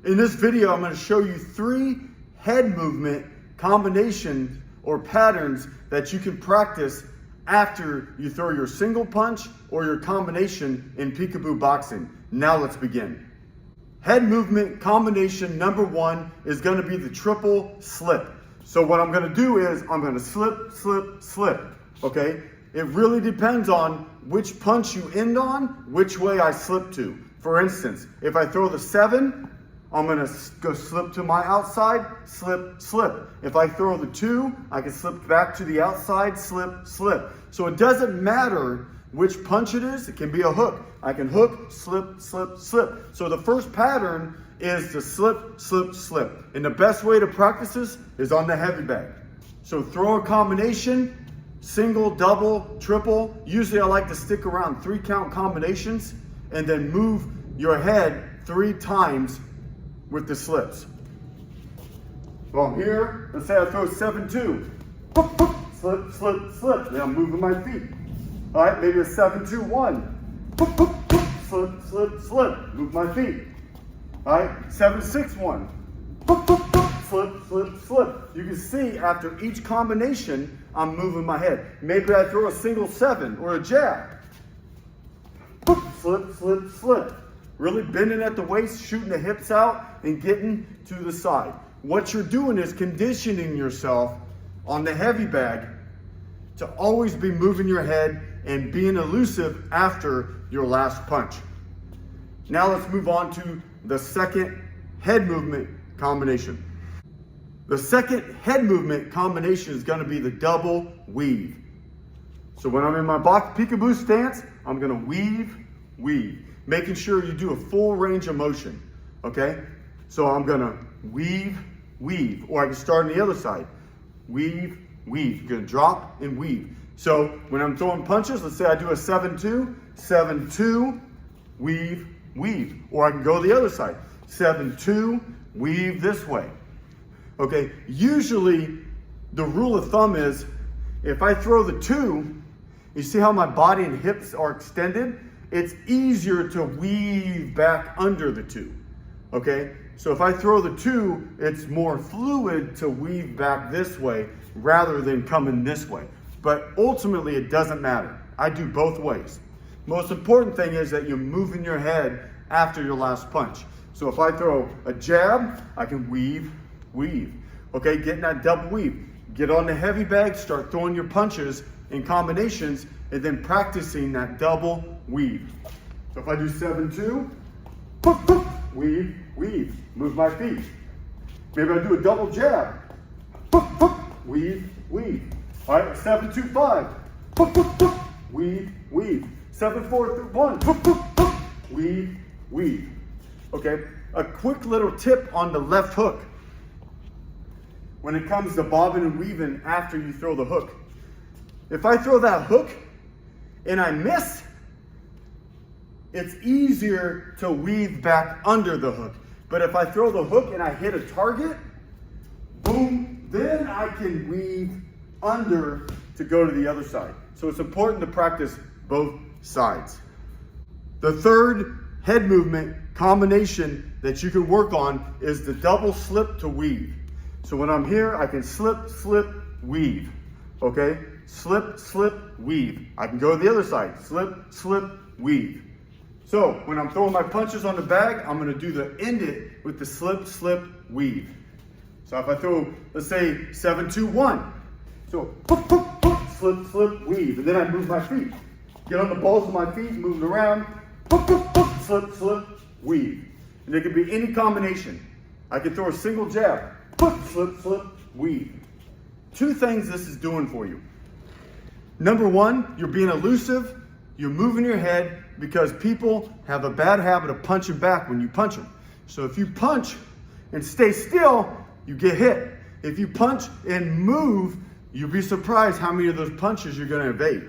In this video, I'm going to show you 3 head movement combinations or patterns that you can practice after you throw your single punch or your combination in Peekaboo boxing. Now let's begin. Head movement combination number 1 is going to be the triple slip. So what I'm going to do is I'm going to slip, slip, slip. Okay? It really depends on which punch you end on, which way I slip to. For instance, if I throw the 7, I'm going to go slip to my outside, slip, slip. If I throw the 2, I can slip back to the outside, slip, slip. So it doesn't matter which punch it is. It can be a hook. I can hook, slip, slip, slip. So the first pattern is the slip, slip, slip. And the best way to practice this is on the heavy bag. So throw a combination, single, double, triple. Usually I like to stick around 3 count combinations and then move your head 3 times with the slips. So I'm here, let's say I throw 7-2. Slip, slip, slip. Now I'm moving my feet. All right, maybe a 7-2-1. Slip, slip, slip. Move my feet. All right, 7-6-1. Slip, slip, slip. You can see after each combination, I'm moving my head. Maybe I throw a single 7 or a jab. Slip, slip, slip. Really bending at the waist, shooting the hips out, and getting to the side. What you're doing is conditioning yourself on the heavy bag to always be moving your head and being elusive after your last punch. Now let's move on to the second head movement combination. The second head movement combination is going to be the double weave. So when I'm in my box peekaboo stance, I'm going to weave, weave. Making sure you do a full range of motion, okay? So I'm gonna weave, weave, or I can start on the other side. Weave, weave. You're gonna drop and weave. So when I'm throwing punches, let's say I do a 7-2, 7-2, weave, weave. Or I can go the other side. 7-2, weave this way. Okay, usually the rule of thumb is if I throw the 2, you see how my body and hips are extended? It's easier to weave back under the 2, okay? So if I throw the 2, it's more fluid to weave back this way rather than coming this way. But ultimately, it doesn't matter. I do both ways. Most important thing is that you're moving your head after your last punch. So if I throw a jab, I can weave, weave. Okay, getting that double weave. Get on the heavy bag, start throwing your punches in combinations, and then practicing that double weave. So if I do 7-2, weave, weave, move my feet. Maybe I do a double jab, weave, weave. All right, 7-2-5, weave, weave. 7-4-1, weave, weave. Okay, a quick little tip on the left hook. When it comes to bobbing and weaving after you throw the hook. If I throw that hook and I miss, it's easier to weave back under the hook. But if I throw the hook and I hit a target, boom, then I can weave under to go to the other side. So it's important to practice both sides. The third head movement combination that you can work on is the double slip to weave. So when I'm here, I can slip, slip, weave. Okay? Slip, slip, weave. I can go to the other side. Slip, slip, weave. So when I'm throwing my punches on the bag, I'm going to do the end it with the slip, slip, weave. So if I throw, let's say 7-2-1. So slip, slip, weave. And then I move my feet. Get on the balls of my feet, move it around. Slip, slip, weave. And it could be any combination. I could throw a single jab. Slip, slip, weave. 2 things this is doing for you. Number 1, you're being elusive. You're moving your head because people have a bad habit of punching back when you punch them. So if you punch and stay still, you get hit. If you punch and move, you'll be surprised how many of those punches you're going to evade.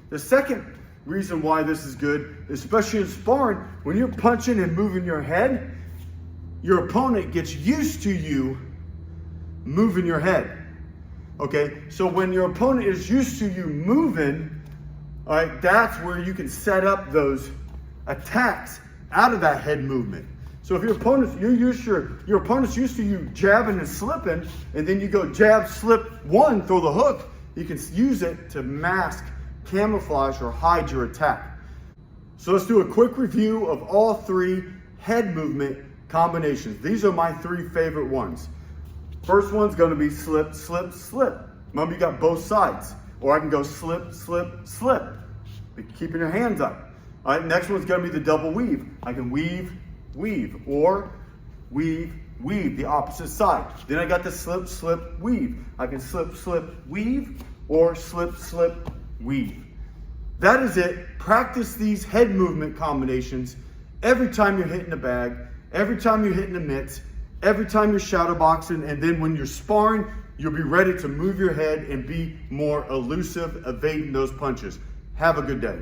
The second reason why this is good, especially in sparring, when you're punching and moving your head, your opponent gets used to you moving your head. Okay, so when your opponent is used to you moving, all right, that's where you can set up those attacks out of that head movement. So if your opponent's used to you jabbing and slipping, and then you go jab, slip, one, throw the hook, you can use it to mask, camouflage, or hide your attack. So let's do a quick review of all three head movement combinations. These are my three favorite ones. First one's gonna be slip, slip, slip. Remember, you got both sides. Or I can go slip, slip, slip, keeping your hands up. All right, next one's gonna be the double weave. I can weave, weave, or weave, weave, the opposite side. Then I got the slip, slip, weave. I can slip, slip, weave, or slip, slip, weave. That is it. Practice these head movement combinations every time you're hitting the bag, every time you're hitting the mitts, every time you're shadow boxing, and then when you're sparring, you'll be ready to move your head and be more elusive, evading those punches. Have a good day.